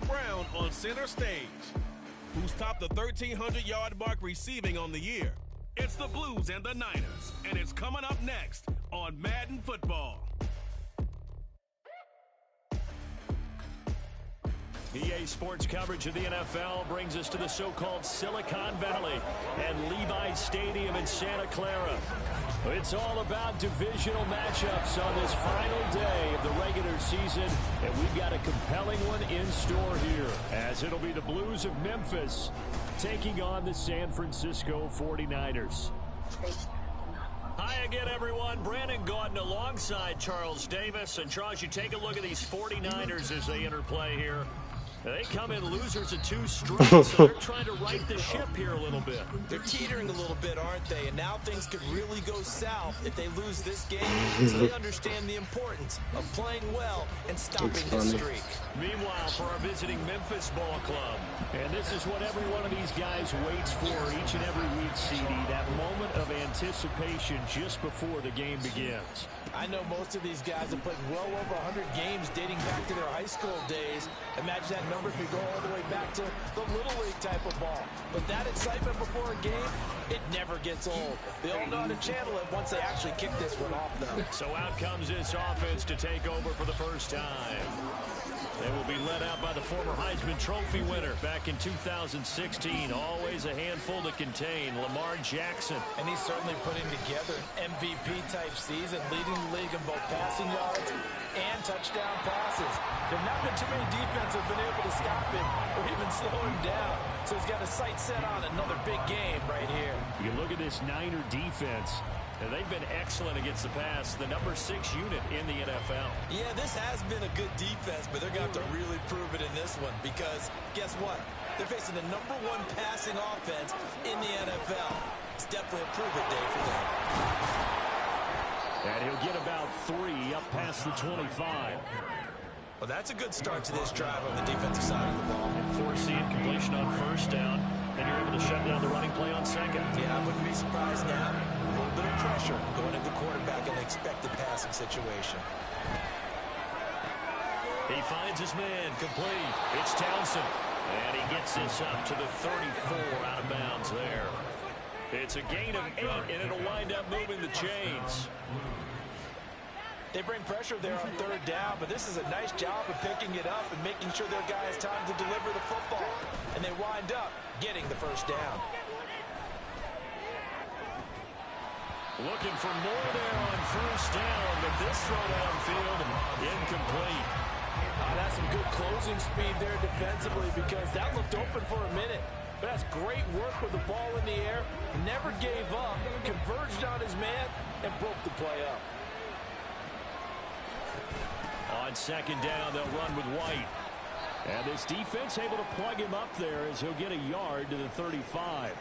Brown on center stage, who's topped the 1,300-yard mark receiving on the year. It's the Blues and the Niners, and it's coming up next on Madden Football. EA Sports coverage of the NFL brings us to the so-called Silicon Valley and Levi Stadium in Santa Clara. It's all about divisional matchups on this final day of the regular season, and we've got a compelling one in store here, as it'll be the Blues of Memphis taking on the San Francisco 49ers. Hi again, everyone. Brandon Gaudin alongside Charles Davis. And Charles, you take a look at these 49ers as they interplay here. They come in losers of 2 straight, so they're trying to right the ship here a little bit. They're teetering a little bit, aren't they? And now things could really go south if they lose this game. So they understand the importance of playing well and stopping this streak. Meanwhile, for our visiting Memphis Ball Club, and this is what every one of these guys waits for each and every week, CD, that moment of anticipation just before the game begins. I know most of these guys have played well over 100 games dating back to their high school days. Imagine that number could go all the way back to the Little League type of ball. But that excitement before a game, it never gets old. They all know how to channel it once they actually kick this one off, though. So out comes this offense to take over for the first time. They will be led out by the former Heisman Trophy winner back in 2016. Always a handful to contain, Lamar Jackson. And he's certainly putting together an MVP-type season, leading the league in both passing yards and touchdown passes. There have not been too many defenses have been able to stop him or even slow him down. So he's got a sight set on another big game right here. You look at this Niner defense. And they've been excellent against the pass, the number 6 unit in the NFL. Yeah, this has been a good defense, but they're going to have to really prove it in this one because guess what? They're facing the number 1 passing offense in the NFL. It's definitely a prove-it day for them. And he'll get about 3 up past the 25. Well, that's a good start to this drive on the defensive side of the ball. Forcing completion on first down, and you're able to shut down the running play on second. Yeah, I wouldn't be surprised now. A little bit of pressure going into the quarterback in an expected passing situation. He finds his man complete. It's Townsend. And he gets this up to the 34 out of bounds there. It's a gain of 8, and it'll wind up moving the chains. They bring pressure there on third down, but this is a nice job of picking it up and making sure their guy has time to deliver the football. And they wind up getting the first down. Looking for more there on first down, but this throw downfield, incomplete. That's some good closing speed there defensively because that looked open for a minute. But that's great work with the ball in the air. Never gave up, converged on his man, and broke the play up. On second down, they'll run with White. And this defense able to plug him up there as he'll get a yard to the 35.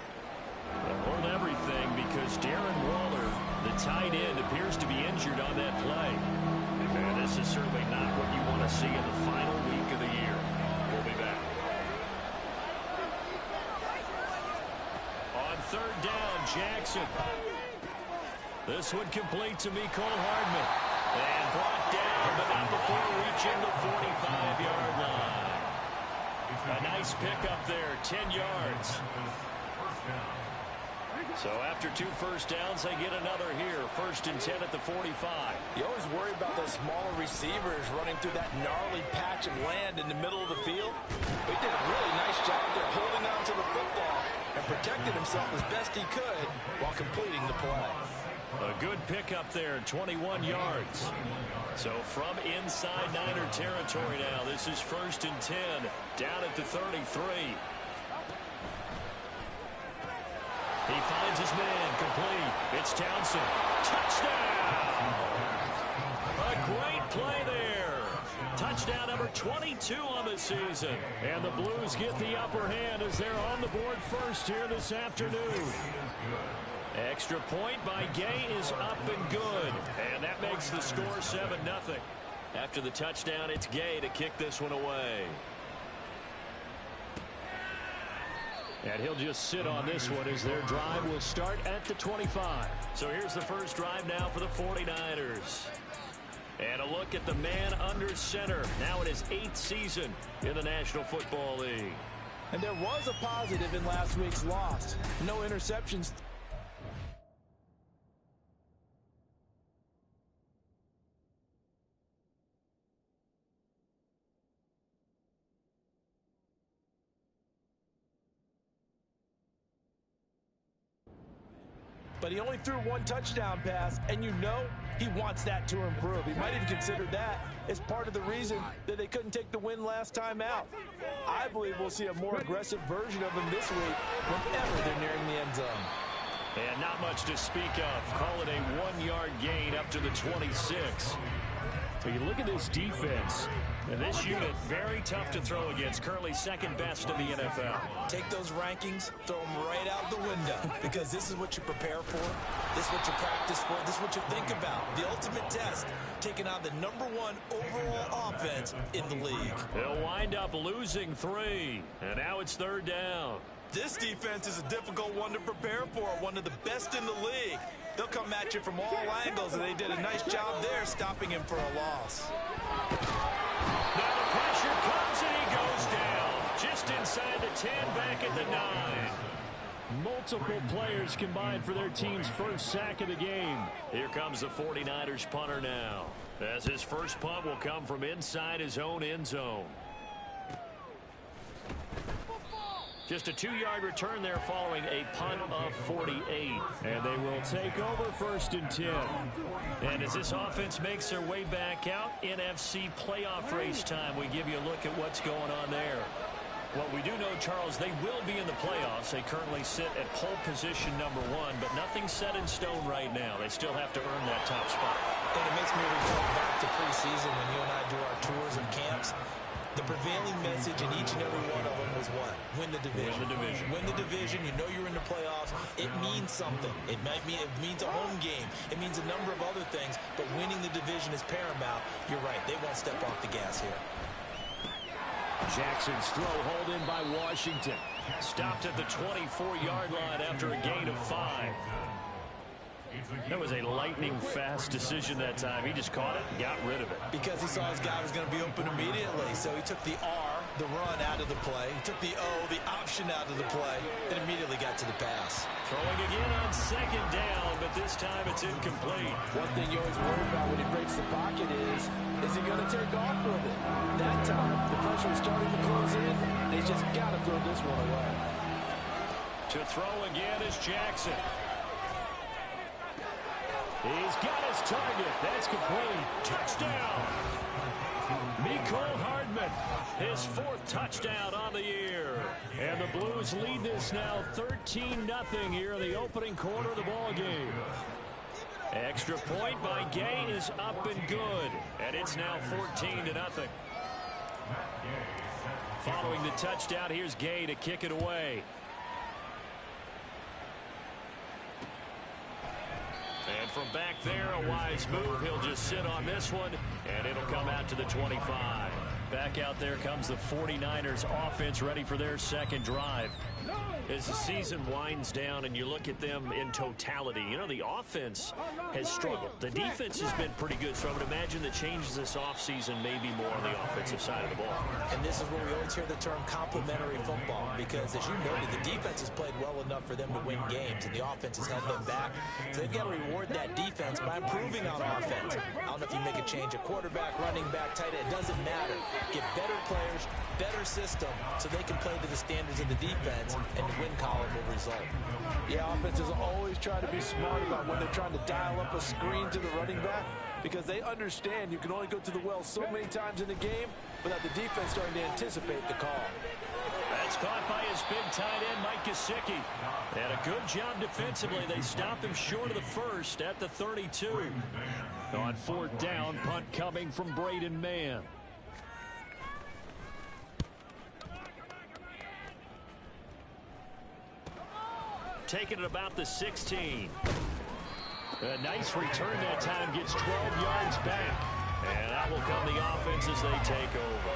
More than everything because Darren Waller, the tight end, appears to be injured on that play. And this is certainly not what you want to see in the final week of the year. We'll be back. On third down, Jackson. This one complete to Mecole Hardman. And brought down, but not before reaching the 45-yard line. A nice pickup there, 10 yards. So after 2 first downs, they get another here. 1st and 10 at the 45. You always worry about those smaller receivers running through that gnarly patch of land in the middle of the field. He did a really nice job there holding on to the football and protected himself as best he could while completing the play. A good pickup there, 21 yards. So from inside Niner territory now, this is 1st and 10, down at the 33. He finds his man, complete. It's Townsend. Touchdown! A great play there. Touchdown number 22 on the season. And the Blues get the upper hand as they're on the board first here this afternoon. Extra point by Gay is up and good. And that makes the score 7-0. After the touchdown, it's Gay to kick this one away. And he'll just sit on this one as their drive will start at the 25. So here's the first drive now for the 49ers. And a look at the man under center, now in his 8th season in the National Football League. And there was a positive in last week's loss. No interceptions. But he only threw one touchdown pass, and you know he wants that to improve. He might have considered that as part of the reason that they couldn't take the win last time out. I believe we'll see a more aggressive version of him this week whenever they're nearing the end zone. And not much to speak of. Call it a 1-yard gain up to the 26. So you look at this defense, and this unit, very tough to throw against, currently second best in the NFL. Take those rankings, throw them right out the window, because this is what you prepare for, this is what you practice for, this is what you think about. The ultimate test, taking on the #1 overall offense in the league. They'll wind up losing 3, and now it's 3rd down. This defense is a difficult one to prepare for, one of the best in the league. They'll come at you from all angles, and they did a nice job there stopping him for a loss. Now the pressure comes, and he goes down. Just inside the 10, back at the 9. Multiple players combined for their team's first sack of the game. Here comes the 49ers punter now, as his first punt will come from inside his own end zone. Just a 2-yard return there following a punt of 48. And they will take over 1st and 10. And as this offense makes their way back out, NFC playoff race time, we give you a look at what's going on there. What we do know, Charles, they will be in the playoffs. They currently sit at pole position #1, but nothing's set in stone right now. They still have to earn that top spot. And it makes me reflect back to preseason when you and I do our tours of camps. The prevailing message in each and every one of them was what? Win the division. Win the division. Win the division. You know you're in the playoffs. It means something. It means a home game. It means a number of other things, but winning the division is paramount. You're right. They won't step off the gas here. Jackson's throw hauled in by Washington. Stopped at the 24-yard line after a gain of 5. That was a lightning-fast decision that time. He just caught it and got rid of it. Because he saw his guy was going to be open immediately. So he took the R, the run, out of the play. He took the O, the option, out of the play, and immediately got to the pass. Throwing again on 2nd down, but this time it's incomplete. One thing you always worry about when he breaks the pocket is he going to take off with it? That time, the pressure was starting to close in. They just got to throw this one away. To throw again is Jackson. He's got his target. That's complete. Touchdown. Mecole Hardman, his 4th touchdown on the year. And the Blues lead this now 13-0 here in the opening quarter of the ball game. Extra point by Gay is up and good. And it's now 14-0. Following the touchdown, here's Gay to kick it away. And from back there, a wise move. He'll just sit on this one, and it'll come out to the 25. Back out there comes the 49ers offense, ready for their 2nd drive. As the season winds down and you look at them in totality, you know, the offense has struggled. The defense has been pretty good, so I would imagine the changes this offseason may be more on the offensive side of the ball. And this is where we always hear the term complementary football, because as you noted, the defense has played well enough for them to win games, and the offense has held them back. So they've got to reward that defense by improving on offense. I don't know if you make a change, a quarterback, running back, tight end, it doesn't matter. Get better players, better system, so they can play to the standards of the defense, and the win column will result. Yeah, offenses always try to be smart about when they're trying to dial up a screen to the running back, because they understand you can only go to the well so many times in the game without the defense starting to anticipate the call. That's caught by his big tight end, Mike Gesicki. And a good job defensively. They stopped him short of the 1st at the 32. On 4th down, punt coming from Braden Mann. Taking it about the 16. A nice return that time, gets 12 yards back. And that will come the offense as they take over.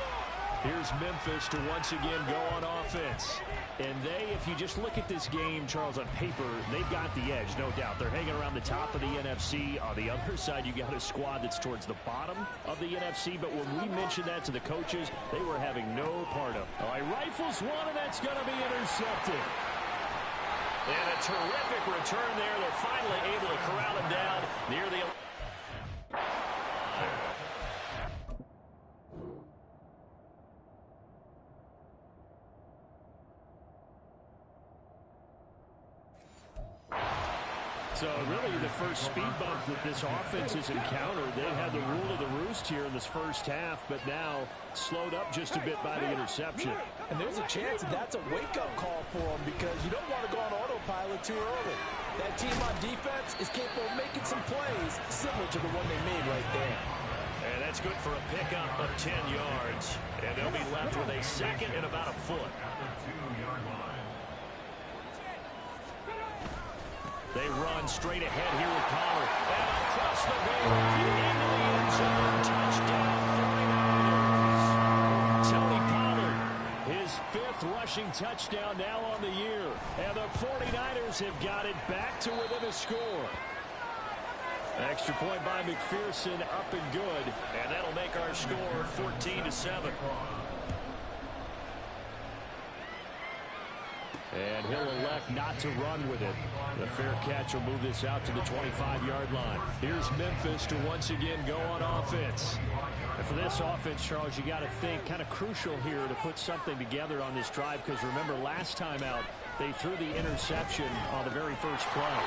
Here's Memphis to once again go on offense. And if you just look at this game, Charles, on paper, they've got the edge, no doubt. They're hanging around the top of the NFC. On the other side, you got a squad that's towards the bottom of the NFC. But when we mentioned that to the coaches, they were having no part of it. All right, rifles one, and that's going to be intercepted. And a terrific return there. They're finally able to corral him down near the... So really the first speed bump that this offense has encountered. They had the rule of the roost here in this first half, but now slowed up just a bit by the interception. And there's a chance that that's a wake-up call for them because you don't want to go on autopilot too early. That team on defense is capable of making some plays similar to the one they made right there. And that's good for a pickup of 10 yards. And they'll be left with a second and about a foot. They run straight ahead here with Pollard. And across the goal, into the end zone. Touchdown, 49ers. Tony Pollard, his 5th rushing touchdown now on the year. And the 49ers have got it back to within a score. Extra point by McPherson, up and good. And that'll make our score 14-7. And he'll elect not to run with it. The fair catch will move this out to the 25-yard line. Here's Memphis to once again go on offense. And for this offense, Charles, you got to think kind of crucial here to put something together on this drive because remember last time out, they threw the interception on the very first play.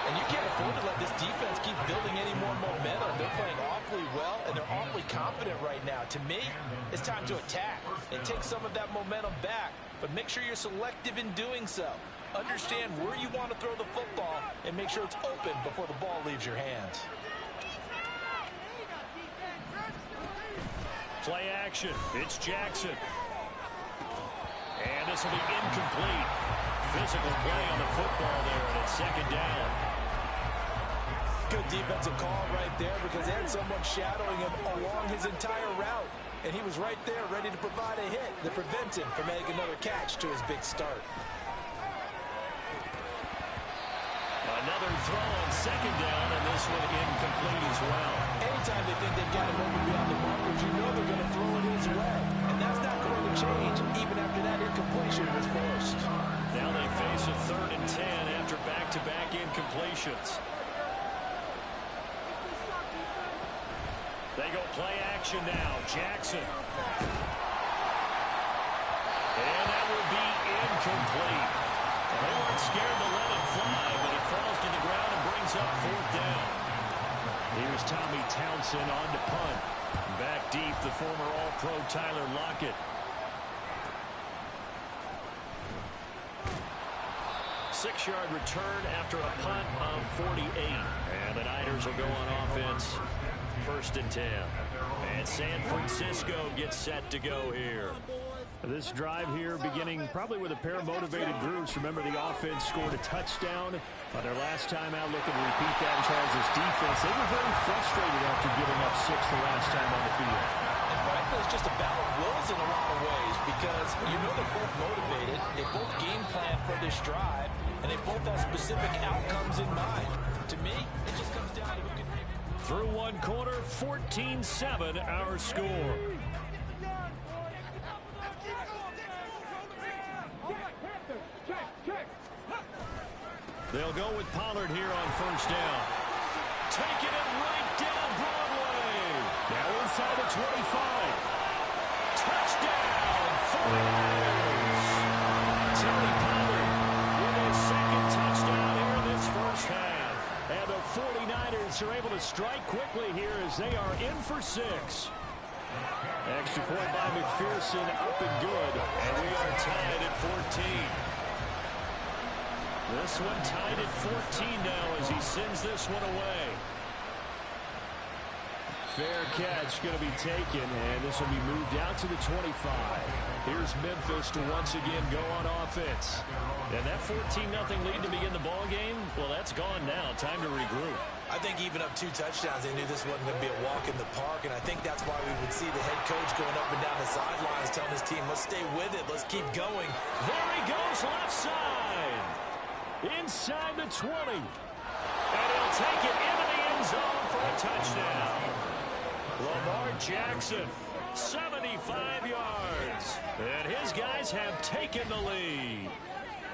And you can't afford to let this defense keep building any more momentum. They're playing awfully well, and they're awfully confident right now. To me, it's time to attack and take some of that momentum back. But make sure you're selective in doing so. Understand where you want to throw the football and make sure it's open before the ball leaves your hands. Play action. It's Jackson. And this will be incomplete. Physical play on the football there, and it's second down. Good defensive call right there because they had someone shadowing him along his entire route. And he was right there ready to provide a hit that prevents him from making another catch to his big start. Another throw on second down, and this one incomplete as well. Anytime they think they've got him over beyond the markers, you know they're going to throw it his way. And that's not going to change even after that incompletion was forced. Now they face a 3rd and 10 after back-to-back incompletions. They go play action now. Jackson. And that will be incomplete. They weren't scared to let it fly, but it falls to the ground and brings up 4th down. Here's Tommy Townsend on to punt. Back deep, the former All-Pro Tyler Lockett. 6-yard return after a punt of 48. And the Niners will go on offense. 1st and 10. And San Francisco gets set to go here. This drive here beginning probably with a pair of motivated groups. Remember, the offense scored a touchdown on their last time out. Looking to repeat that in Charles' defense. They were very frustrated after giving up 6 the last time on the field. And frankly, it's just a battle of wills in a lot of ways because you know they're both motivated. They both game plan for this drive, and they both have specific outcomes in mind. To me, it just comes down to who can make it. Through one quarter, 14-7 our score. They'll go with Pollard here on 1st down. Taking it right down Broadway. Now inside the 25. Touchdown, 49ers. Tony Pollard with his 2nd touchdown here in this first half. And the 49ers are able to strike quickly here as they are in for 6. Extra point by McPherson, up and good. And we are tied at 14. This one tied at 14 now as he sends this one away. fair catch going to be taken, and this will be moved out to the 25. Here's Memphis to once again go on offense. And that 14-0 lead to begin the ball game, well, that's gone now. Time to regroup. I think even up 2 touchdowns, they knew this wasn't going to be a walk in the park, and I think that's why we would see the head coach going up and down the sidelines telling his team, let's stay with it, let's keep going. There he goes, left side. Inside the 20. And he'll take it into the end zone for a touchdown. Lamar Jackson, 75 yards. And his guys have taken the lead.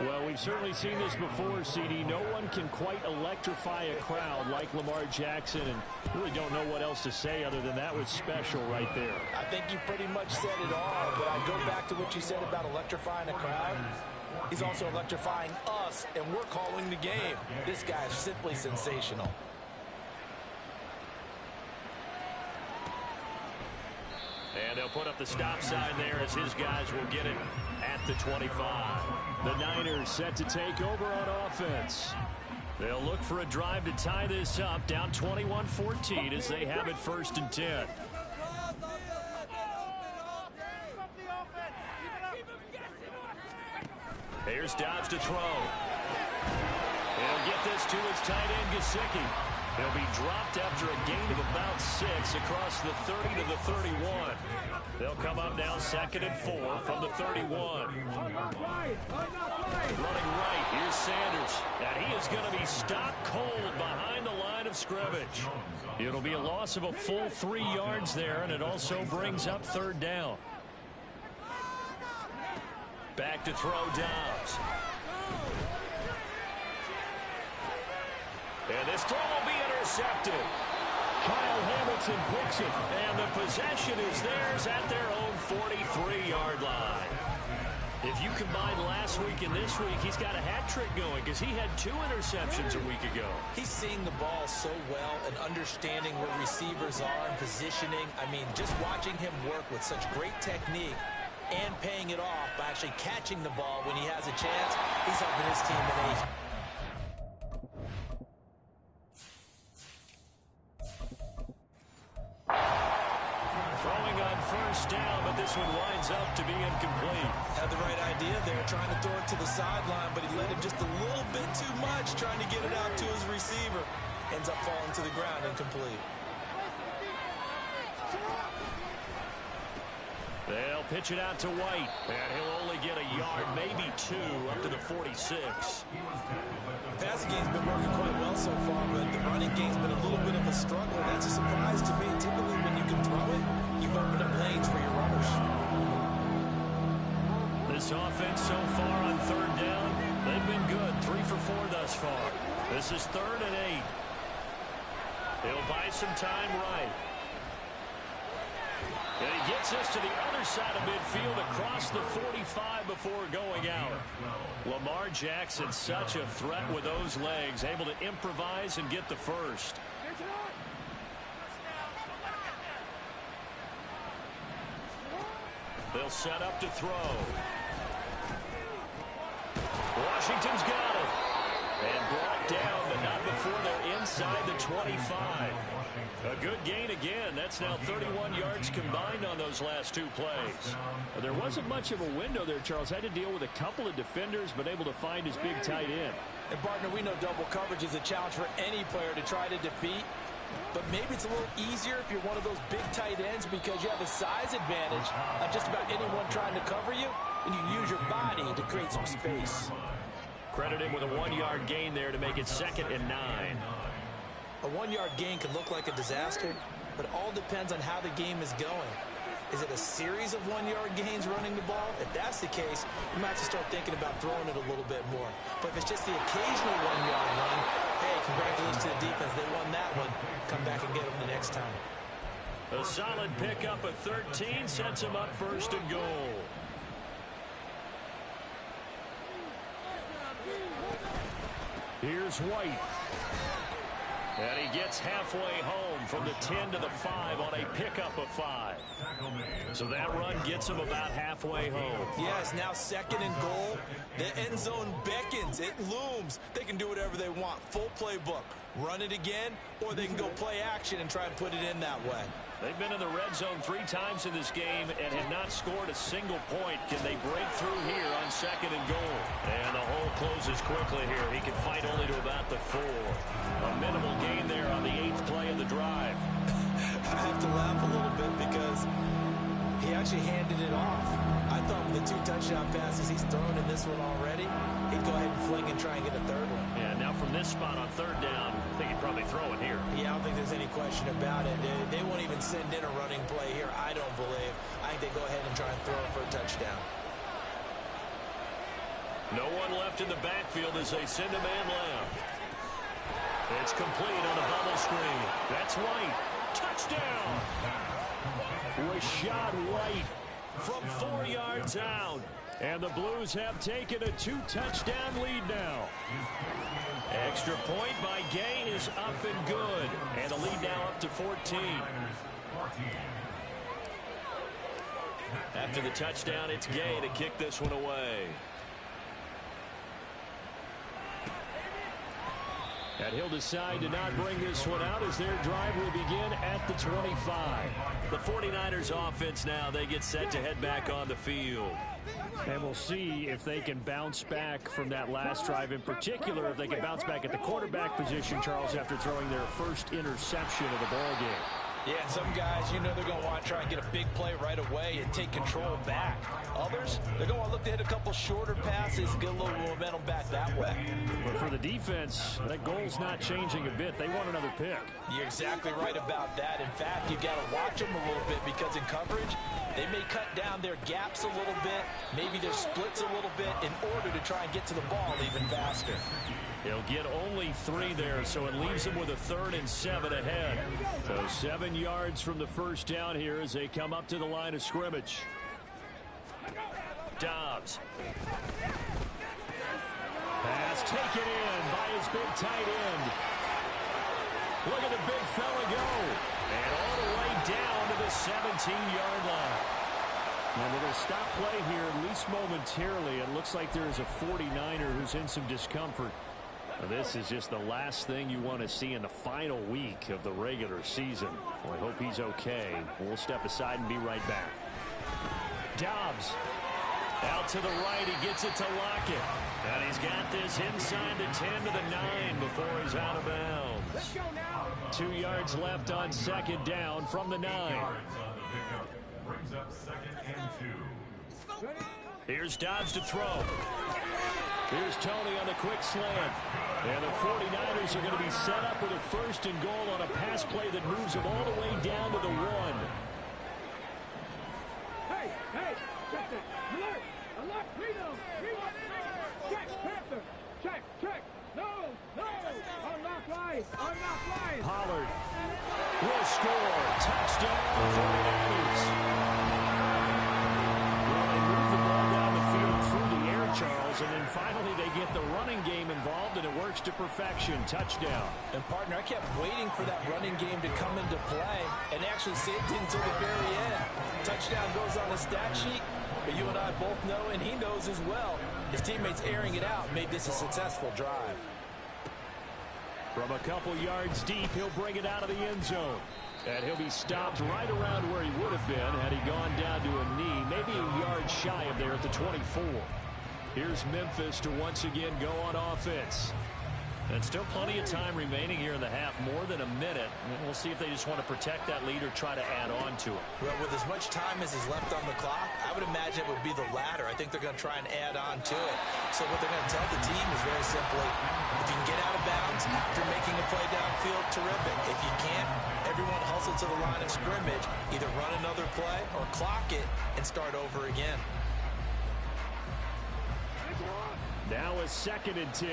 Well, we've certainly seen this before, CD. No one can quite electrify a crowd like Lamar Jackson, and really don't know what else to say other than that was special right there. I think you pretty much said it all, but I go back to what you said about electrifying a crowd. He's also electrifying us, and we're calling the game. This guy's simply sensational. And they'll put up the stop sign there as his guys will get it at the 25. The Niners set to take over on offense. They'll look for a drive to tie this up, down 21-14 as they have it 1st and 10. Here's Dobbs to throw. He'll get this to his tight end, Gesicki. He'll be dropped after a gain of about 6 across the 30 to the 31. They'll come up now 2nd and 4 from the 31. Running right, here's Sanders. And he is going to be stopped cold behind the line of scrimmage. It'll be a loss of a full 3 yards there, and it also brings up 3rd down. Back to throw, Dobbs. And this throw will be intercepted. Kyle Hamilton picks it, and the possession is theirs at their own 43-yard line. If you combine last week and this week, he's got a hat trick going because he had 2 interceptions a week ago. He's seeing the ball so well and understanding where receivers are and positioning. I mean, just watching him work with such great technique and paying it off by actually catching the ball when he has a chance, he's helping his team in a... Throwing on 1st down, but this one winds up to be incomplete. Had the right idea there, trying to throw it to the sideline, but he let him just a little bit too much, trying to get it out to his receiver. Ends up falling to the ground, incomplete. They'll pitch it out to White, and he'll only get a yard, maybe 2, up to the 46. The passing game's been working quite well so far, but the running game's been a little bit of a struggle. That's a surprise to me. Typically, when you can throw it, you've opened up lanes for your runners. This offense so far on 3rd down, they've been good. 3 for 4 thus far. This is 3rd and 8. He'll buy some time right. And he gets us to the other side of midfield across the 45 before going out. Lamar Jackson, such a threat with those legs, able to improvise and get the first. They'll set up to throw. Washington's got it. And brought down, but not before they're inside the 25. A good gain again. That's now 31 yards combined on those last 2 plays. There wasn't much of a window there, Charles. Had to deal with a couple of defenders, but able to find his big tight end. And, partner, we know double coverage is a challenge for any player to try to defeat. But maybe it's a little easier if you're one of those big tight ends because you have a size advantage on just about anyone trying to cover you, and you use your body to create some space. Credit him with a 1-yard gain there to make it 2nd and 9. A 1-yard gain can look like a disaster, but it all depends on how the game is going. Is it a series of 1-yard gains running the ball? If that's the case, you might have to start thinking about throwing it a little bit more. But if it's just the occasional 1-yard run, hey, congratulations to the defense. They won that one. Come back and get them the next time. A solid pickup of 13 sets him up 1st and goal. Here's White. And he gets halfway home from the 10 to the 5 on a pickup of 5. So that run gets him about halfway home. Yes, now 2nd and goal. The end zone beckons. It looms. They can do whatever they want. Full playbook. Run it again, or they can go play action and try and put it in that way. They've been in the red zone 3 times in this game and have not scored a single point. Can they break through here on 2nd and goal? And the hole closes quickly here. He can fight only to about the 4. A minimal gain there on the 8th play of the drive. I have to laugh a little bit because he actually handed it off. I thought with the 2 touchdown passes he's thrown in this one already, he'd go ahead and fling and try and get a 3rd one. Yeah, now from this spot on 3rd down, I think he'd probably throw it here. Yeah, I don't think there's any question about it. They won't even send in a running play here, I don't believe. I think they go ahead and try and throw it for a touchdown. No one left in the backfield as they send a man left. It's complete on a bubble screen. That's White. Touchdown! Rachaad White from 4 yards out. And the Blues have taken a 2-touchdown lead now. Extra point by Gay is up and good. And the lead now up to 14. After the touchdown, it's Gay to kick this one away. And he'll decide to not bring this one out as their drive will begin at the 25. The 49ers offense now, they get set to head back on the field. And we'll see if they can bounce back from that last drive. In particular, if they can bounce back at the quarterback position, Charles, after throwing their first interception of the ball game. Yeah, some guys, you know they're going to want to try and get a big play right away and take control back. Others, they're going to look to hit a couple shorter passes, get a little momentum back that way. But for the defense, that goal's not changing a bit. They want another pick. You're exactly right about that. In fact, you've got to watch them a little bit because in coverage, they may cut down their gaps a little bit, maybe their splits a little bit in order to try and get to the ball even faster. He'll get only 3 there, so it leaves him with a 3rd and 7 ahead. So 7 yards from the first down here as they come up to the line of scrimmage. Dobbs. Pass taken in by his big tight end. Look at the big fella go. And all the way down to the 17-yard line. Now they're going to stop play here, at least momentarily. It looks like there's a 49er who's in some discomfort. This is just the last thing you want to see in the final week of the regular season. Well, I hope he's okay. We'll step aside and be right back. Dobbs out to the right. He gets it to Lockett. And he's got this inside the 10 to the 9 before he's out of bounds. 2 yards left on 2nd down from the 9. Here's Dobbs to throw. Here's Tony on the quick slant. And the 49ers are going to be set up with a 1st and goal on a pass play that moves them all the way down to the 1. Hey, check it. Alert, check, Panther. Check. No, unlock line. Pollard will score. Touchdown, 49ers. Charles, and then finally they get the running game involved, and it works to perfection. Touchdown. And, partner, I kept waiting for that running game to come into play and actually saved it until the very end. Touchdown goes on the stat sheet, but you and I both know, and he knows as well, his teammates airing it out made this a successful drive. From a couple yards deep, he'll bring it out of the end zone. And he'll be stopped right around where he would have been had he gone down to a knee, maybe a yard shy of there at the 24. Here's Memphis to once again go on offense. And still plenty of time remaining here in the half, more than a minute. And we'll see if they just want to protect that lead or try to add on to it. Well, with as much time as is left on the clock, I would imagine it would be the latter. I think they're going to try and add on to it. So what they're going to tell the team is very simply, if you can get out of bounds after making a play downfield, terrific. If you can't, everyone hustle to the line of scrimmage, either run another play or clock it and start over again. Now a 2nd and 10.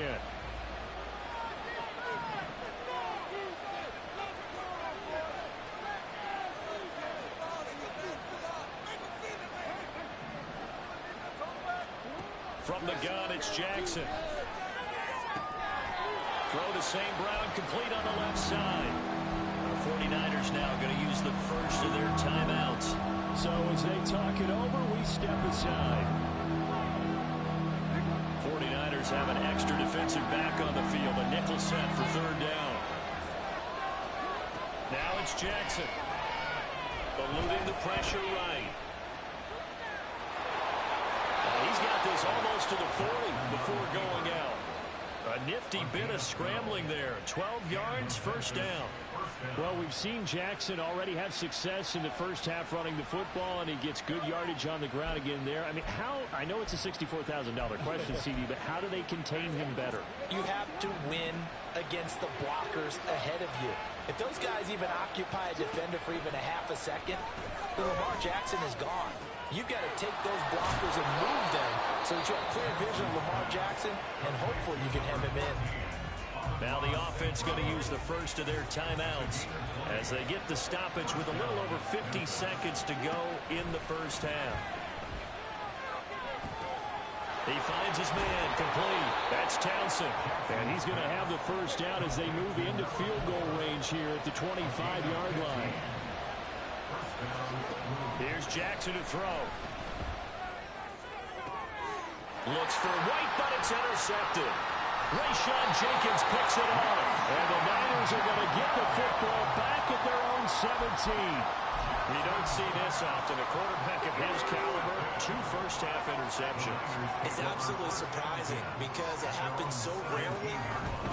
From the gun, it's Jackson. Throw to St. Brown, complete on the left side. The 49ers now going to use the first of their timeouts. So as they talk it over, we step aside. 49ers have an extra defensive back on the field. A nickel set for third down. Now it's Jackson. Eluding the pressure right. He's got this almost to the 40 before going out. A nifty bit of scrambling there. 12 yards, first down. Well, we've seen Jackson already have success in the first half running the football, and he gets good yardage on the ground again there. I mean, I know it's a $64,000 question, CD, but how do they contain him better? You have to win against the blockers ahead of you. If those guys even occupy a defender for even a half a second, then Lamar Jackson is gone. You've got to take those blockers and move them so that you have clear vision of Lamar Jackson, and hopefully you can hem him in. Now the offense going to use the first of their timeouts as they get the stoppage with a little over 50 seconds to go in the first half. He finds his man, complete. That's Townsend. And he's going to have the first down as they move into field goal range here at the 25-yard line. Here's Jackson to throw. Looks for White, but it's intercepted. Rayshon Jenkins picks it off. And the Niners are going to get the football back at their own 17. You don't see this often. A quarterback of his caliber, 2 first-half interceptions. It's absolutely surprising because it happens so rarely.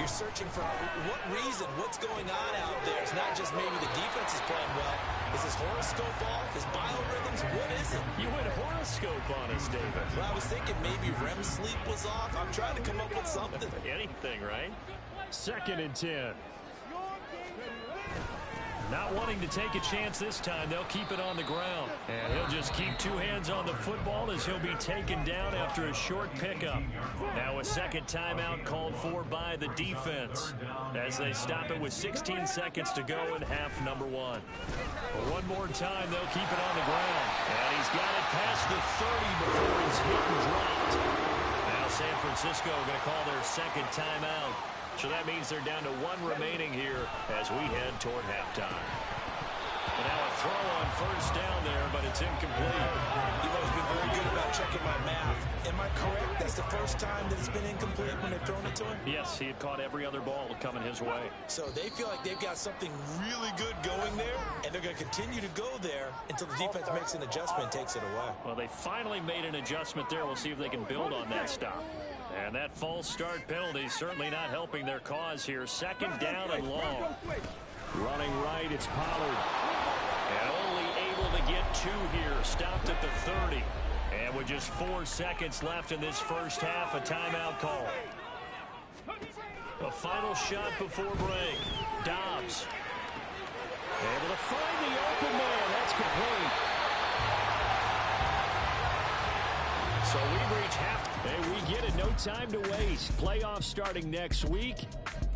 You're searching for what reason, what's going on out there. It's not just maybe the defense is playing well. Is his horoscope off? His biorhythms? What is it? You went horoscope on us, David. Well, I was thinking maybe REM sleep was off. I'm trying to come up with something. Anything, right? 2nd and 10. Not wanting to take a chance this time, they'll keep it on the ground. And he'll just keep 2 hands on the football as he'll be taken down after a short pickup. Now a second timeout called for by the defense as they stop it with 16 seconds to go in half number 1. One more time, they'll keep it on the ground. And he's got it past the 30 before he's hit and dropped. Now San Francisco going to call their second timeout. So that means they're down to 1 remaining here as we head toward halftime. And now a throw on first down there, but it's incomplete. You've always been very good about checking my math. Am I correct? That's the first time that it's been incomplete when they've thrown it to him? Yes, he had caught every other ball coming his way. So they feel like they've got something really good going there, and they're going to continue to go there until the defense makes an adjustment and takes it away. Well, they finally made an adjustment there. We'll see if they can build on that stop. And that false start penalty certainly not helping their cause here. 2nd down and long. Running right, it's Pollard. And only able to get 2 here. Stopped at the 30. And with just 4 seconds left in this first half, a timeout call. A final shot before break. Dobbs. Able to find the open man. That's complete. So we reach half. And we get it. No time to waste. Playoffs starting next week.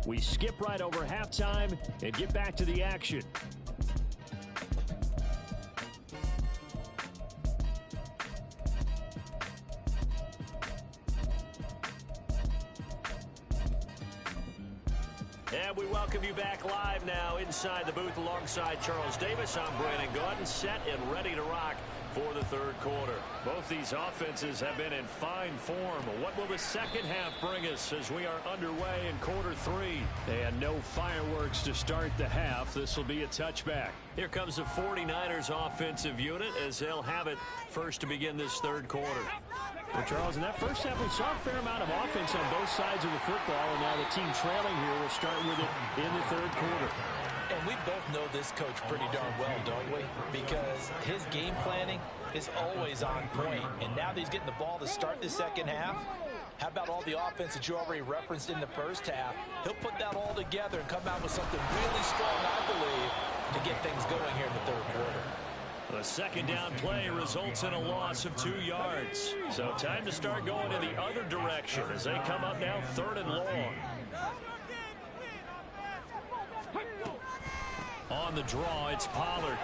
We skip right over halftime and get back to the action. And we welcome you back live now inside the booth alongside Charles Davis. I'm Brandon Gaudin, set and ready to rock for the third quarter. Both these offenses have been in fine form. What will the second half bring us as we are underway in quarter 3? And no fireworks to start the half. This will be a touchback. Here comes the 49ers offensive unit as they'll have it first to begin this third quarter. Well, Charles, in that first half, we saw a fair amount of offense on both sides of the football, and now the team trailing here will start with it in the third quarter. And we both know this coach pretty darn well, don't we? Because his game planning is always on point. And now that he's getting the ball to start the second half, how about all the offense that you already referenced in the first half? He'll put that all together and come out with something really strong, I believe, to get things going here in the third quarter. The second down play results in a loss of 2 yards. So time to start going in the other direction as they come up now 3rd and long. On the draw, it's Pollard.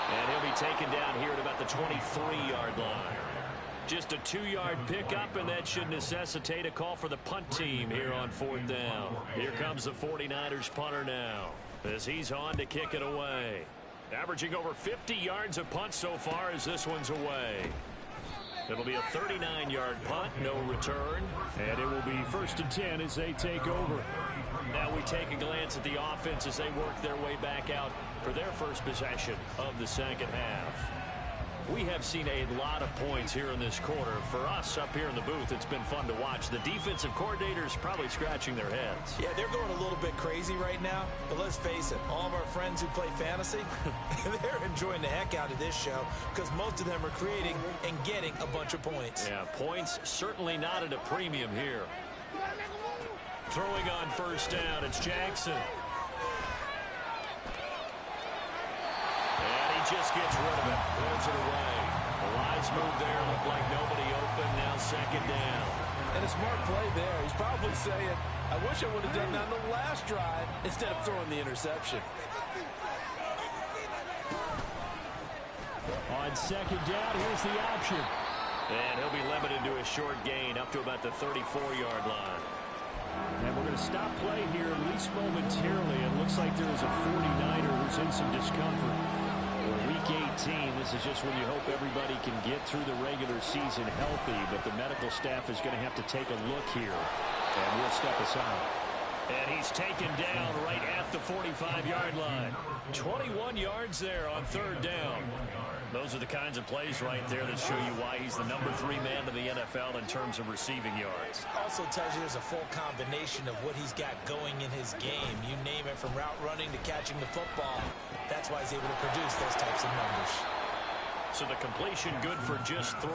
And he'll be taken down here at about the 23-yard line. Just a 2-yard pickup, and that should necessitate a call for the punt team here on 4th down. Here comes the 49ers punter now, as he's on to kick it away. Averaging over 50 yards a punt so far as this one's away. It'll be a 39-yard punt, no return, and it will be 1st and 10 as they take over. Now we take a glance at the offense as they work their way back out for their first possession of the second half. We have seen a lot of points here in this quarter. For us up here in the booth, it's been fun to watch. The defensive coordinators probably scratching their heads. Yeah, they're going a little bit crazy right now. But let's face it, all of our friends who play fantasy, they're enjoying the heck out of this show because most of them are creating and getting a bunch of points. Yeah, points certainly not at a premium here. Throwing on 1st down, it's Jackson. Just gets rid of it, throws it away. The wise move there, looked like nobody open, now 2nd down. And a smart play there. He's probably saying, I wish I would have done that on the last drive instead of throwing the interception. On 2nd down, here's the option. And he'll be limited to a short gain up to about the 34-yard line. And we're going to stop play here at least momentarily. It looks like there is a 49er who's in some discomfort. Week 18, this is just when you hope everybody can get through the regular season healthy, but the medical staff is going to have to take a look here, and we'll step aside. And he's taken down right at the 45-yard line. 21 yards there on 3rd down. Those are the kinds of plays right there that show you why he's the number 3 man in the NFL in terms of receiving yards. Also tells you there's a full combination of what he's got going in his game. You name it, from route running to catching the football. That's why he's able to produce those types of numbers. So the completion good for just 3.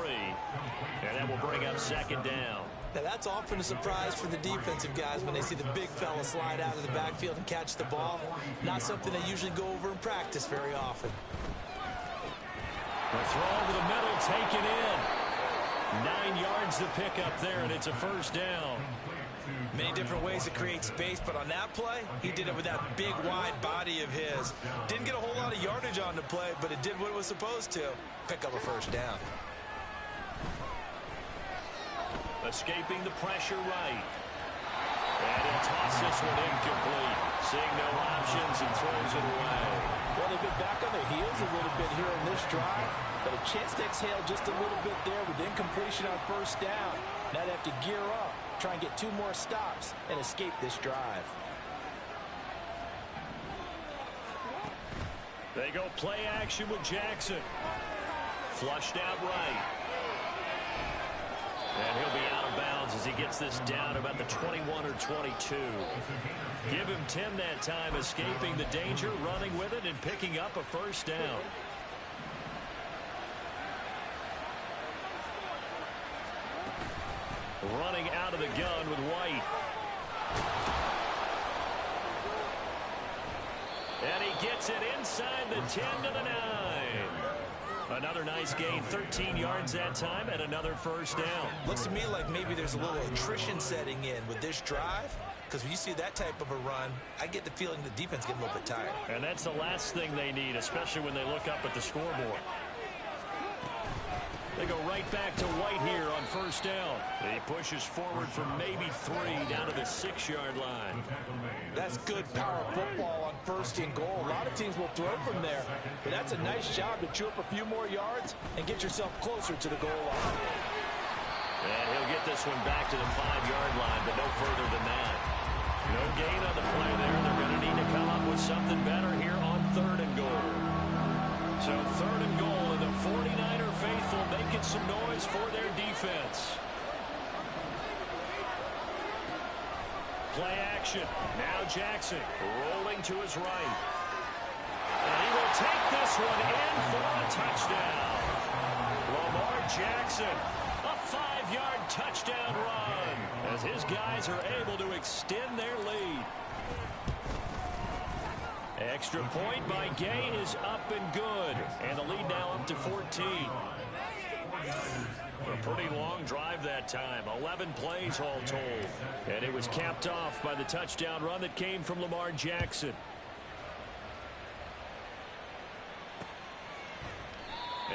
And that will bring up 2nd down. Now that's often a surprise for the defensive guys when they see the big fella slide out of the backfield and catch the ball. Not something they usually go over in practice very often. The throw over the middle, taken in. 9 yards to pick up there, and it's a 1st down. Many different ways to create space, but on that play, he did it with that big, wide body of his. Didn't get a whole lot of yardage on the play, but it did what it was supposed to. Pick up a 1st down. Escaping the pressure right. And he'll toss this one incomplete. Seeing no options, he throws it away. Well, they've been back on their heels a little bit here in this drive, but a chance to exhale just a little bit there with incompletion on 1st down. Now they have to gear up, try and get 2 more stops, and escape this drive. They go play action with Jackson. Flushed out right. And he'll be out of bounds as he gets this down about the 21 or 22. Give him 10 that time, escaping the danger, running with it, and picking up a 1st down. Running out of the gun with White. And he gets it inside the 10 to the 9. Another nice gain, 13 yards that time, and another 1st down. Looks to me like maybe there's a little attrition setting in with this drive, because when you see that type of a run, I get the feeling the defense getting a little bit tired. And that's the last thing they need, especially when they look up at the scoreboard. They go right back to White here on 1st down. He pushes forward for maybe 3 down to the 6-yard line. That's good power football on 1st and goal. A lot of teams will throw from there, but that's a nice job to chew up a few more yards and get yourself closer to the goal line. And he'll get this one back to the 5-yard line, but no further than that. No gain on the play there. They're going to need to come up with something better here on 3rd and goal. So 3rd and goal, and the 49er faithful making some noise for their defense. Play action. Now Jackson rolling to his right. And he will take this one in for a touchdown. Lamar Jackson, a 5-yard touchdown run as his guys are able to extend their lead. Extra point by Gay is up and good. And the lead now up to 14. A pretty long drive that time. 11 plays all told. And it was capped off by the touchdown run that came from Lamar Jackson.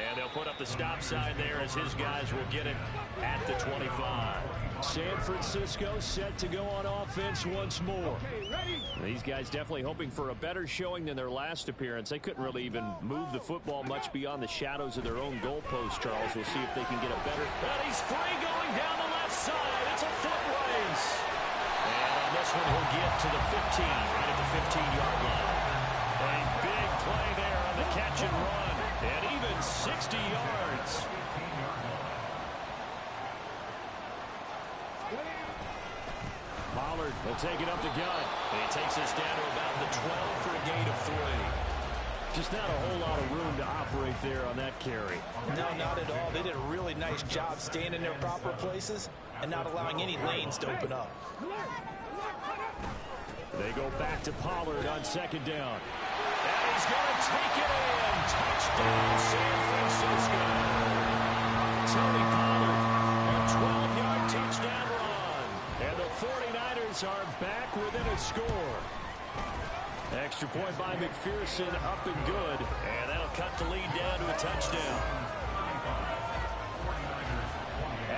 And they'll put up the stop sign there as his guys will get it at the 25. San Francisco set to go on offense once more. These guys definitely hoping for a better showing than their last appearance. They couldn't really even move the football much beyond the shadows of their own goalpost, Charles. We'll see if they can get a better... And he's free going down the left side. It's a foot race. And on this one, he'll get to the 15, right at the 15-yard line. A big play there on the catch and run. And even 60 yards. Pollard will take it up the gut. And he takes us down to about the 12 for a gain of 3. Just not a whole lot of room to operate there on that carry. No, not at all. They did a really nice job staying in their proper places and not allowing any lanes to open up. They go back to Pollard on second down. And he's going to take it in. Touchdown, San Francisco. Tony Pollard, a 12-yard touchdown run. And the 49ers are back within a score. Extra point by McPherson, up and good. And that'll cut the lead down to a touchdown.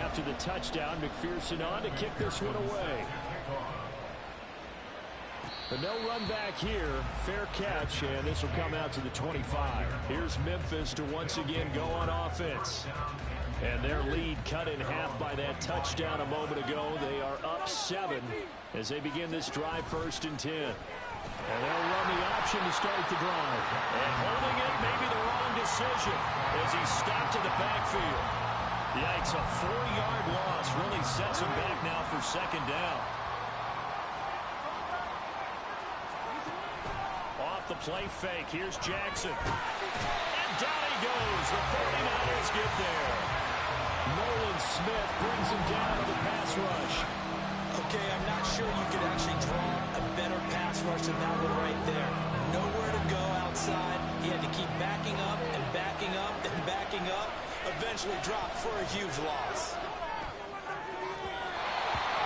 After the touchdown, McPherson on to kick this one away. But no run back here. Fair catch, and this will come out to the 25. Here's Memphis to once again go on offense. And their lead cut in half by that touchdown a moment ago. They are up 7 as they begin this drive, 1st and 10. And they'll run the option to start the drive. And holding it may be the wrong decision as he stopped in the backfield. Yikes, a 4-yard loss really sets him back now for second down. Off the play fake, here's Jackson. And down he goes. The 49ers get there. Nolan Smith brings him down to the pass rush. Okay, I'm not sure you could actually draw a better pass rush than that one right there. Nowhere to go outside. He had to keep backing up and backing up and backing up. Eventually dropped for a huge loss.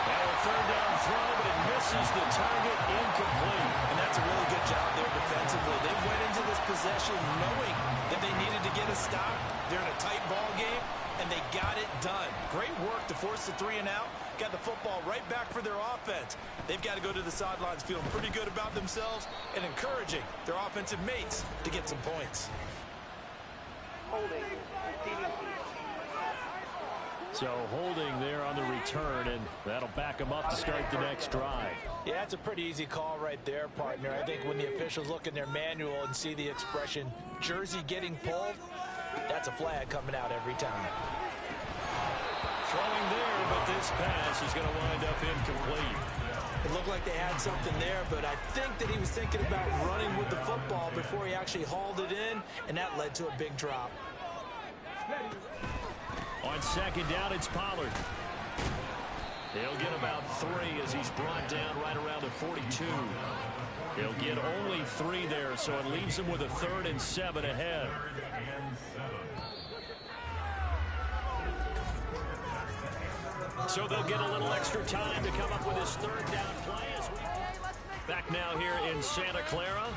Now a third down throw, but it misses the target, incomplete. And that's a really good job there defensively. They went into this possession knowing that they needed to get a stop. They're in a tight ball game, and they got it done. Great work to force the 3 and out. Got the football right back for their offense. They've got to go to the sidelines feeling pretty good about themselves and encouraging their offensive mates to get some points. So holding there on the return, and that'll back them up to start the next drive. Yeah, it's a pretty easy call right there, partner. I think when the officials look in their manual and see the expression, jersey getting pulled, that's a flag coming out every time. Throwing there, but this pass is going to wind up incomplete. It looked like they had something there, but I think that he was thinking about running with the football before he actually hauled it in, and that led to a big drop. On second down, it's Pollard. He'll get about 3 as he's brought down right around the 42. He'll get only 3 there, so it leaves him with a 3rd and 7 ahead. So they'll get a little extra time to come up with his 3rd down play. Back now here in Santa Clara.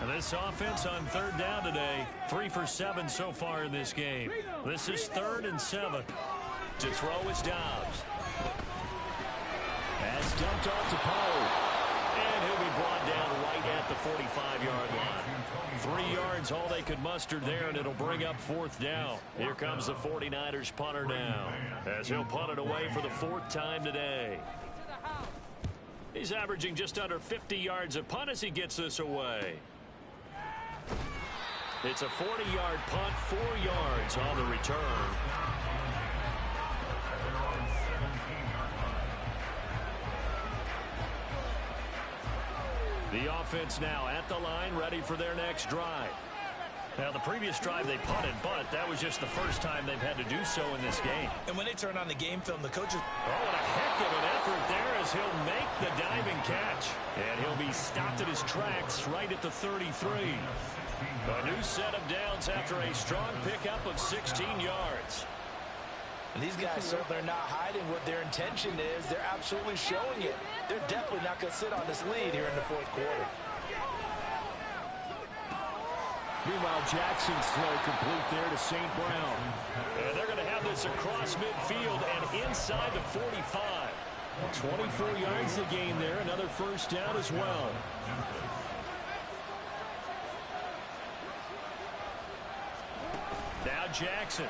And this offense on 3rd down today, 3 for 7 so far in this game. This is 3rd and 7. To throw is Dobbs. That's dumped off to Pollard. And he'll be brought down right at the 45-yard line. 3 yards, all they could muster there, and it'll bring up 4th down. Here comes the 49ers punter now, as he'll punt it away for the 4th time today. He's averaging just under 50 yards a punt as he gets this away. It's a 40-yard punt, 4 yards on the return. The offense now at the line, ready for their next drive. Now, the previous drive they punted, but that was just the first time they've had to do so in this game. And when they turn on the game film, the coaches... Oh, what a heck of an effort there as he'll make the diving catch. And he'll be stopped at his tracks right at the 33. A new set of downs after a strong pickup of 16 yards. And these guys certainly are not hiding what their intention is. They're absolutely showing it. They're definitely not going to sit on this lead here in the 4th quarter. Meanwhile, Jackson's throw complete there to St. Brown. And they're going to have this across midfield and inside the 45. 24 yards to gain there. Another first down as well. Now Jackson.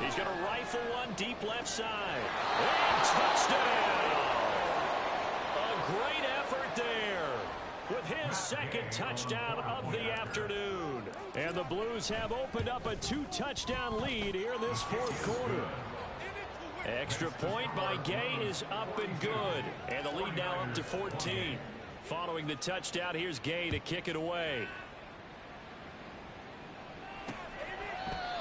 He's going to rifle one deep left side. And touchdown! A great effort there with his second touchdown of the afternoon. And the Blues have opened up a 2-touchdown lead here in this fourth quarter. Extra point by Gay is up and good. And the lead now up to 14. Following the touchdown, here's Gay to kick it away.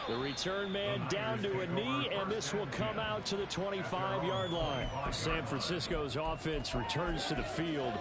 The return man down to a knee, and this will come out to the 25-yard line. San Francisco's offense returns to the field.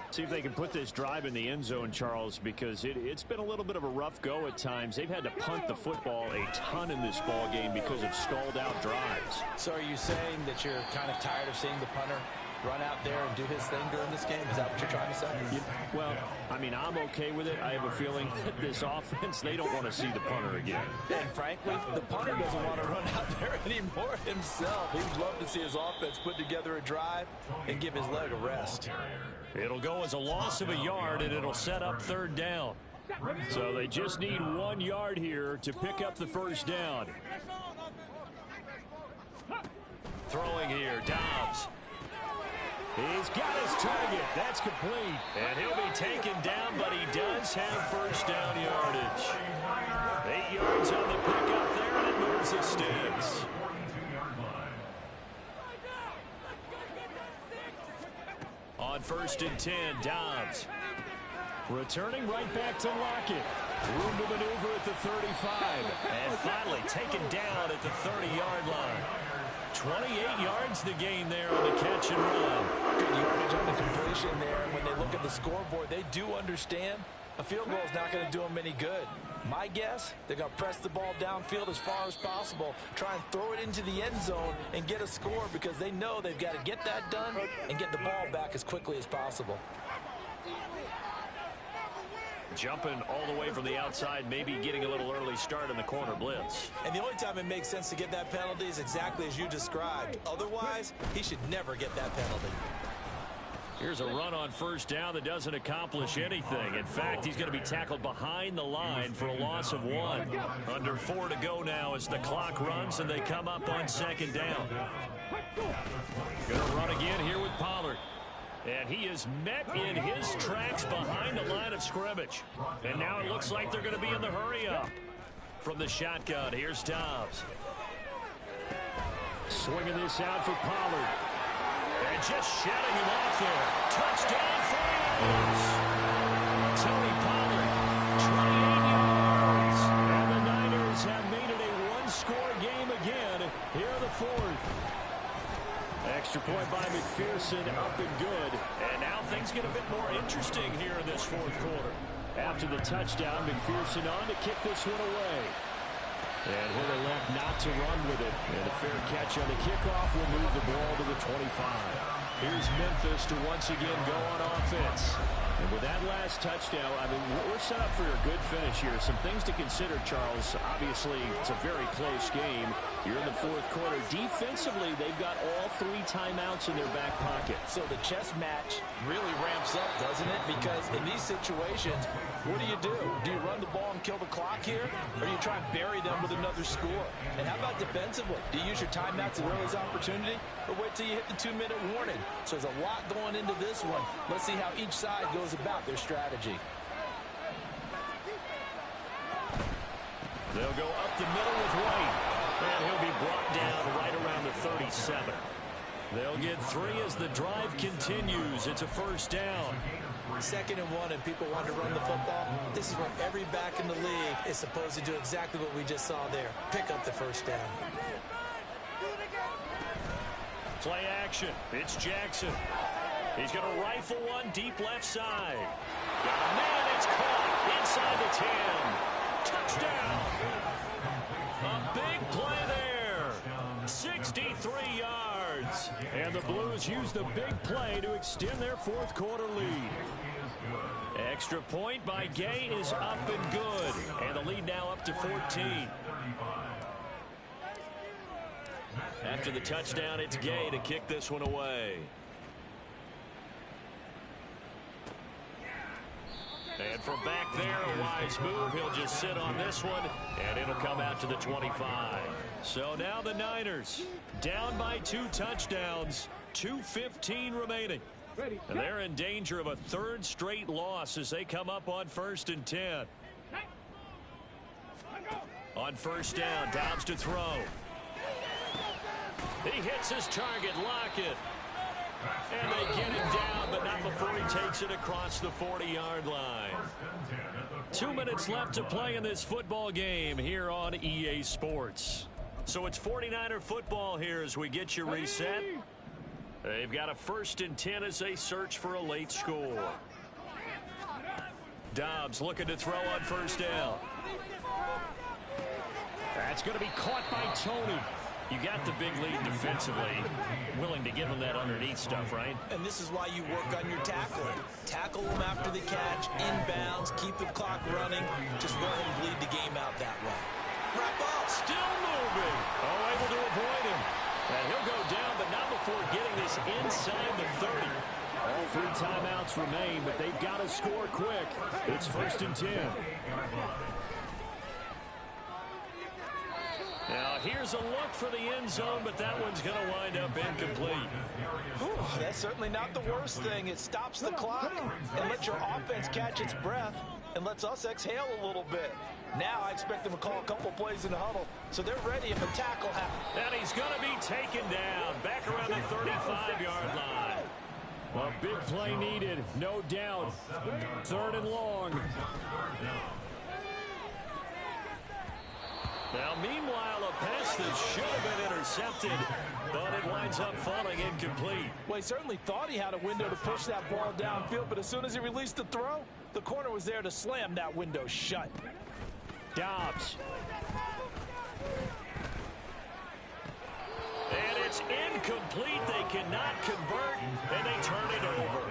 See if they can put this drive in the end zone, Charles, because it's been a little bit of a rough go at times. They've had to punt the football a ton in this ball game because of stalled-out drives. So are you saying that you're kind of tired of seeing the punter run out there and do his thing during this game? Is that what you're trying to say? Yeah, well, I mean, I'm okay with it. I have a feeling that this offense, they don't want to see the punter again. And frankly, the punter doesn't want to run out there anymore himself. He'd love to see his offense put together a drive and give his leg a rest. It'll go as a loss of a yard, and it'll set up third down. So they just need 1 yard here to pick up the first down. Throwing here, Dobbs. He's got his target. That's complete. And he'll be taken down, but he does have first down yardage. 8 yards on the pickup there, and it moves the sticks. On 1st and 10, Dobbs. Returning right back to Lockett. Room to maneuver at the 35. And finally taken down at the 30-yard line. 28 yards the gain there on the catch and run. Good yardage on the completion there. And when they look at the scoreboard, they do understand a field goal is not going to do them any good. My guess, they're going to press the ball downfield as far as possible, try and throw it into the end zone and get a score because they know they've got to get that done and get the ball back as quickly as possible. Jumping all the way from the outside, maybe getting a little early start in the corner blitz. And the only time it makes sense to get that penalty is exactly as you described. Otherwise, he should never get that penalty. Here's a run on first down that doesn't accomplish anything. In fact, he's going to be tackled behind the line for a loss of 1. Under 4 to go now as the clock runs and they come up on second down. Going to run again here with Pollard. And he is met in his tracks behind the line of scrimmage. And now it looks like they're going to be in the hurry-up. From the shotgun, here's Dobbs. Swinging this out for Pollard. And just shutting him off there. Touchdown for the Niners. Tony Pollard, 28 yards. And the Niners have made it a one-score game again here in the fourth. Extra point by McPherson, up and good. And now things get a bit more interesting here in this fourth quarter. After the touchdown, McPherson on to kick this one away. And he'll elect not to run with it. And a fair catch on the kickoff will move the ball to the 25. Here's Memphis to once again go on offense. And with that last touchdown, I mean, we're set up for a good finish here. Some things to consider, Charles. Obviously, it's a very close game. You're in the fourth quarter. Defensively, they've got all 3 timeouts in their back pocket. So the chess match really ramps up, doesn't it? Because in these situations, what do? Do you run the ball and kill the clock here? Or do you try and bury them with another score? And how about defensively? Do you use your timeouts as early as opportunity? Or wait till you hit the 2-minute warning? So there's a lot going into this one. Let's see how each side goes about their strategy. They'll go up the middle with White. And he'll be brought down right around the 37. They'll get 3 as the drive continues. It's a first down. 2nd and 1 and people want to run the football. This is where every back in the league is supposed to do exactly what we just saw there. Pick up the first down. Play action. It's Jackson. He's going to rifle one deep left side. Got a man. It's caught inside the 10. Touchdown. A big play there. 63 yards. And the Blues use the big play to extend their fourth quarter lead. Extra point by Gay is up and good. And the lead now up to 14. After the touchdown, it's Gay to kick this one away. And from back there, a wise move. He'll just sit on this one, and it'll come out to the 25. So now the Niners down by 2 touchdowns, 2:15 remaining. And they're in danger of a 3rd straight loss as they come up on 1st and 10. On 1st down, Dobbs to throw. He hits his target, Lockett. And they get him down, but not before he takes it across the 40-yard line. 2 minutes left to play in this football game here on EA Sports. So it's 49er football here as we get you reset. They've got a 1st and 10 as they search for a late score. Dobbs looking to throw on 1st down. That's going to be caught by Tony. You got the big lead defensively, willing to give them that underneath stuff, right? And this is why you work on your tackling. Tackle them after the catch, inbounds, keep the clock running. Just go ahead and bleed the game out that way. Wrap up. Still moving. Oh, able to avoid him. And he'll go down, but not before getting this inside the 30. All 3 timeouts remain, but they've got to score quick. It's 1st and 10. Now, here's a look for the end zone, but that one's going to wind up incomplete. Whew, that's certainly not the worst thing. It stops the clock and lets your offense catch its breath and lets us exhale a little bit. Now I expect them to call a couple plays in the huddle, so they're ready if a tackle happens. And he's going to be taken down back around the 35-yard line. A big play needed, no doubt. 3rd and long. Now, meanwhile, a pass that should have been intercepted, but it winds up falling incomplete. Well, he certainly thought he had a window to push that ball downfield, but as soon as he released the throw, the corner was there to slam that window shut. Dobbs. And it's incomplete. They cannot convert, and they turn it over.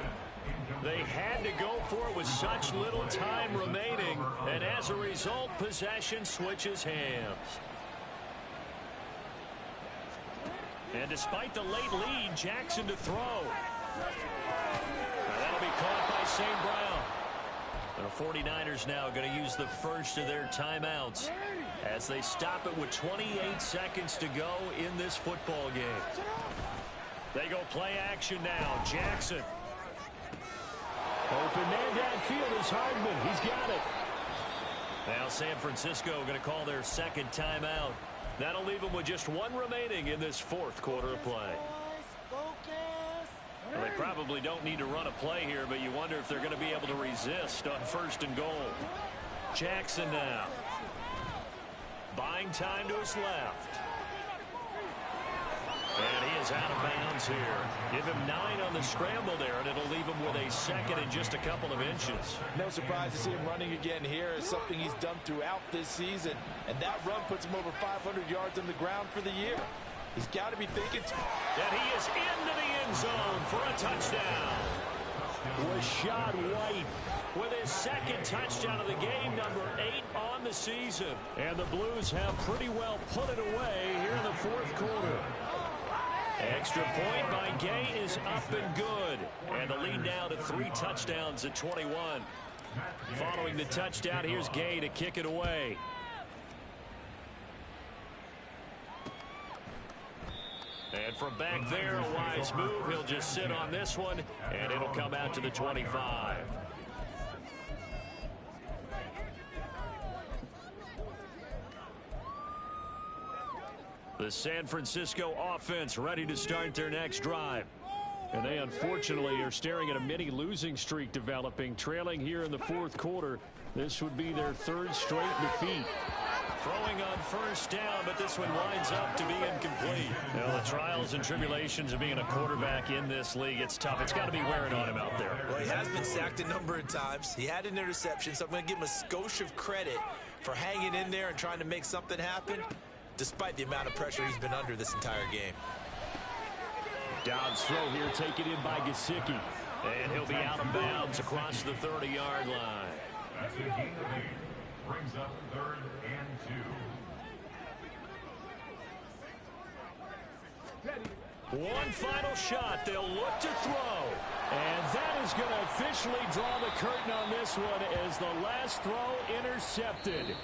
They had to go for it with such little time remaining, and as a result, possession switches hands. And despite the late lead, Jackson to throw. And that'll be caught by St. Brown. And the 49ers now going to use the first of their timeouts as they stop it with 28 seconds to go in this football game. They go play action now. Jackson. Open man downfield is Hardman. He's got it. Now San Francisco going to call their 2nd timeout. That'll leave them with just 1 remaining in this 4th quarter of play. Well, they probably don't need to run a play here, but you wonder if they're going to be able to resist on 1st and goal. Jackson now. Buying time to his left. And he is out of bounds here. Give him 9 on the scramble there, and it'll leave him with a 2nd and just a couple of inches. No surprise to see him running again here. It's something he's done throughout this season. And that run puts him over 500 yards on the ground for the year. He's got to be thinking. And he is into the end zone for a touchdown. Rashad White with his 2nd touchdown of the game, number 8 on the season. And the Blues have pretty well put it away here in the 4th quarter. Extra point by Gay is up and good. And the lead now to 3 touchdowns at 21. Following the touchdown, here's Gay to kick it away. And from back there, a wise move. He'll just sit on this one, and it'll come out to the 25. The San Francisco offense ready to start their next drive. And they unfortunately are staring at a mini losing streak developing, trailing here in the 4th quarter. This would be their 3rd straight defeat. Throwing on 1st down, but this one winds up to be incomplete. Well, the trials and tribulations of being a quarterback in this league, it's tough. It's got to be wearing on him out there. Well, he has been sacked a number of times. He had an interception, so I'm going to give him a skosh of credit for hanging in there and trying to make something happen, despite the amount of pressure he's been under this entire game. Dobbs throw here taken in by Gesicki. And he'll be out of bounds across the 30-yard line. That's a gain of 8. Brings up 3rd and 2. One final shot. They'll look to throw. And that is going to officially draw the curtain on this one as the last throw intercepted.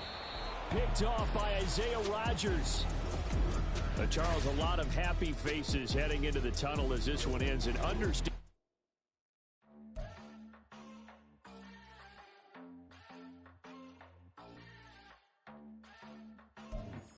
Picked off by Isaiah Rodgers. Charles, a lot of happy faces heading into the tunnel as this one ends. And understand